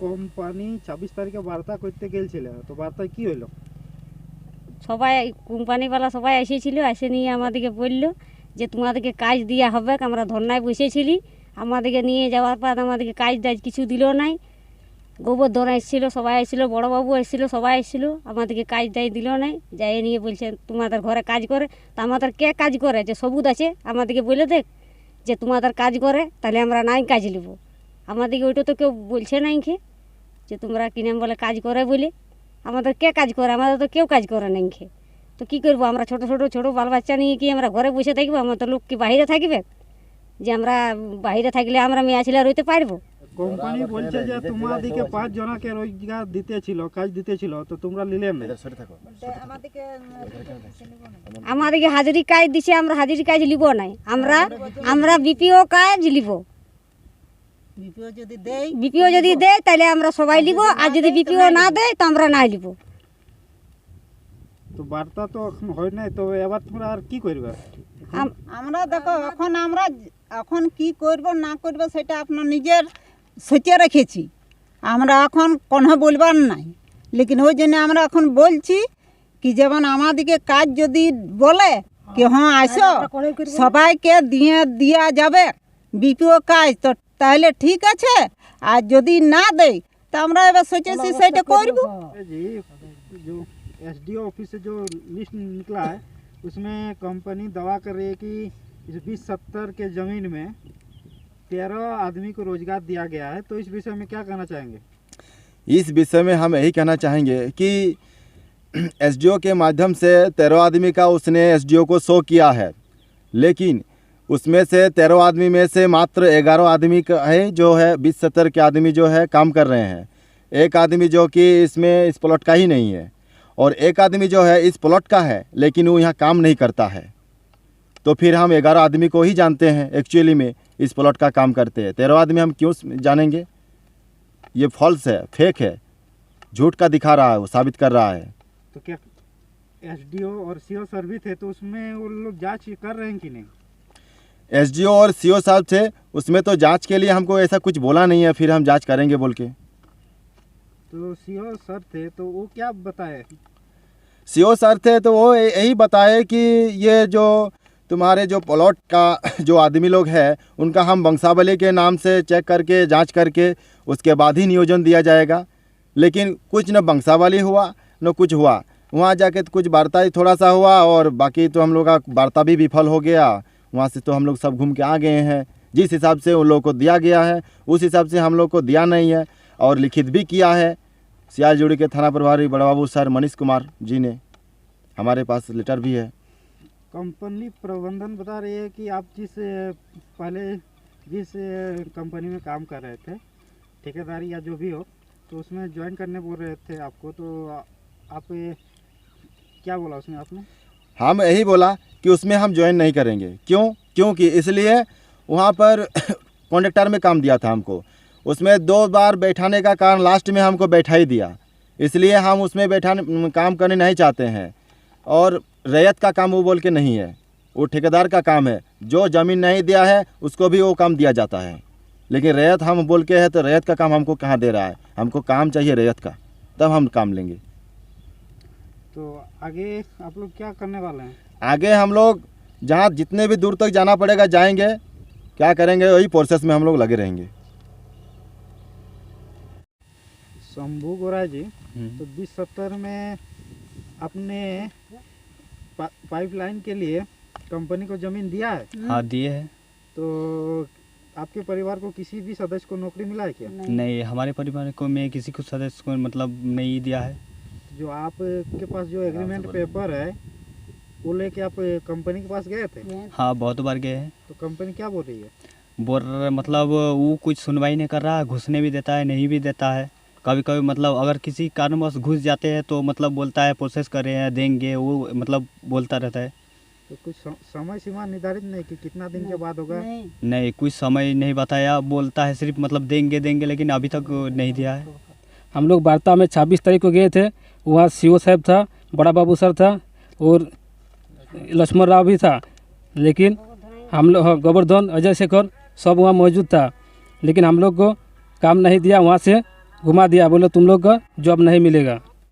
Company 26 তারিখে বার্তা করতে গেছিল, তো বার্তায় কি হলো? সবাই কোম্পানিওয়ালা সবাই এসেছিল, এসে নিয়ে আমাদেরকে বলল যে তোমাদেরকে কাজ দেওয়া হবে। আমরা ধর্নায় বসেছিলি, আমাদেরকে নিয়ে যাওয়ার পর আমাদেরকে কাজ কিছু দিল নাই। গোবর্ধন এসেছিলো, সবাই এসেছিলো, বড়োবাবু এসেছিলো, সবাই এসেছিলো, আমাদেরকে কাজ দিল নাই। যাই নিয়ে বলছে তোমাদের ঘরে কাজ করে। তা আমাদের কে কাজ করে? যে সবুজ আছে, আমাদেরকে বলে দেখ যে তোমাদের কাজ করে, তাহলে আমরা নাই কাজ নেব। আমাদেরকে ওইটা তো কেউ বলছে নাই খে যে তোমরা কিনে বলে কাজ করে বলে। আমাদের কে কাজ করে? আমাদের তো কেউ কাজ করে নাই খে। তো কী করবো আমরা? ছোটো বাল বাচ্চা নিয়ে কি আমরা ঘরে বসে থাকবো? আমাদের লোক কি বাইরে থাকবে? যে আমরা বাইরে থাকলে আমরা মেয়ে ছেলে রইতে পারবো? কোম্পানি বলছে যে তোমাদেরকে 5 জনকে রোজগার দিতেছিল, কাজ দিতেছিল, তো তোমরা নিলে না। আমাদেরকে হাজিরি কাজ দিছে, আমরা হাজিরি কাজ লিব নাই। আমরা বিপিও কাজ লিব। বিপিও যদি দেয় তাহলে আমরা সবাই লিব, আর যদি বিপিও না দেয় তো আমরা নাই লিব। তো বার্তা তো হয় নাই, তো এবার তোমরা আর কি করবে? আমরা দেখো এখন কি করব না করব সেটা আপনার নিজের সোচে রেখেছি। আমরা এখন কোনো বলবার নাই, লেকিন ওই জন্য আমরা এখন বলছি কি যেমন আমাদেরকে কাজ যদি বলে কি হ্যাঁ আসো, সবাইকে দেওয়া যাবে বিপিও কাজ, তো তাহলে ঠিক আছে। আর যদি না দেয় তো আমরা এবার সোচেছি সেটা করব। जो एसडीओ ऑफिस से जो लिस्ट निकला है उसमें कंपनी दावा कर रही है कि इस 2070 के ज़मीन में 13 आदमी को रोजगार दिया गया है। तो इस विषय में क्या कहना चाहेंगे? इस विषय में हम यही कहना चाहेंगे कि एसडीओ के माध्यम से 13 आदमी का उसने एसडीओ को शो किया है, लेकिन उसमें से 13 आदमी में से मात्र 11 आदमी का है जो है 2070 के आदमी जो है काम कर रहे हैं। एक आदमी जो कि इसमें इस प्लॉट का ही नहीं है, और एक आदमी जो है इस प्लॉट का है लेकिन वो यहाँ काम नहीं करता है। तो फिर हम 11 आदमी को ही जानते हैं एक्चुअली में इस प्लॉट का काम करते हैं। 13 आदमी हम क्यों जानेंगे? ये फॉल्स है, फेक है, झूठ का दिखा रहा है, वो साबित कर रहा है। तो क्या एसडीओ और सीओ सर भी थे, तो उसमें वो लोग जांच कर रहे हैं कि नहीं? एसडीओ और सीओ साहब थे, उसमें तो जांच के लिए हमको ऐसा कुछ बोला नहीं है, फिर हम जांच करेंगे बोल के। तो सीओ सर थे तो वो क्या बताए? सीओ सर थे तो वो यही बताए कि ये जो तुम्हारे जो प्लॉट का जो आदमी लोग हैं उनका हम वंशावली के नाम से चेक करके जांच करके उसके बाद ही नियोजन दिया जाएगा। लेकिन कुछ न वंशावली हुआ न कुछ हुआ, वहाँ जाके तो कुछ वार्ता ही थोड़ा सा हुआ, और बाकी तो हम लोग का वार्ता भी विफल हो गया। वहाँ से तो हम लोग सब घूम के आ गए हैं। जिस हिसाब से उन लोगों को दिया गया है उस हिसाब से हम लोग को दिया नहीं है, और लिखित भी किया है। सियालजुड़ी के थाना प्रभारी बड़ा बाबू सर मनीष कुमार जी ने, हमारे पास लेटर भी है। कंपनी प्रबंधन बता रही है कि आप पहले जिस कंपनी में काम कर रहे थे, ठेकेदारी या जो भी हो, तो उसमें ज्वाइन करने बोल रहे थे आपको, तो आप क्या बोला उसमें आपने? हम यही बोला कि उसमें हम ज्वाइन नहीं करेंगे। क्योंकि इसलिए वहाँ पर कॉन्ट्रैक्टर में काम दिया था हमको, उसमें 2 बार बैठाने का कारण लास्ट में हमको बैठा ही दिया, इसलिए हम उसमें काम करने नहीं चाहते हैं। और रैयत का काम वो बोल के नहीं है, वो ठेकेदार का काम है। जो ज़मीन नहीं दिया है उसको भी वो काम दिया जाता है, लेकिन रैयत हम बोल के है तो रैयत का काम हमको कहाँ दे रहा है? हमको काम चाहिए रैयत का, तब हम काम लेंगे। तो आगे आप लोग क्या करने वाले हैं? आगे हम लोग जहाँ जितने भी दूर तक जाना पड़ेगा जाएंगे, क्या करेंगे वही प्रोसेस में हम लोग लगे रहेंगे। शंभू गोरा जी, तो 2070 में अपने पाइपलाइन के लिए कंपनी को ज़मीन दिया है? हाँ दिए है। तो आपके परिवार को किसी भी सदस्य को नौकरी मिला है क्या? नहीं, हमारे परिवार को में किसी को सदस्य को मतलब नहीं दिया है। जो आपके पास जो एग्रीमेंट पेपर है वो लेके आप कंपनी के पास गए थे? हाँ बहुत बार गए हैं। तो कंपनी क्या बोल रही है? बोल रहे मतलब वो कुछ सुनवाई नहीं कर रहा है, घुसने भी देता है नहीं भी देता है। कभी कभी मतलब अगर किसी कारणवश घुस जाते हैं तो मतलब बोलता है प्रोसेस कर रहे हैं देंगे, वो मतलब बोलता रहता है। तो कुछ समय सीमा निर्धारित नहीं कि कितना दिन के बाद होगा? नहीं कुछ समय नहीं बताया, बोलता है सिर्फ मतलब देंगे लेकिन अभी तक नहीं दिया है। हम लोग वार्ता में 26 तारीख को गए थे, वहाँ सीओ साहब था, बड़ा बाबू सर था और लक्ष्मण राव भी था, लेकिन हम लोग गोवर्धन अजय शेखर सब वहाँ मौजूद था, लेकिन हम लोग को काम नहीं दिया। वहाँ से घुमा दिया, बोले तुम लोग का जॉब नहीं मिलेगा।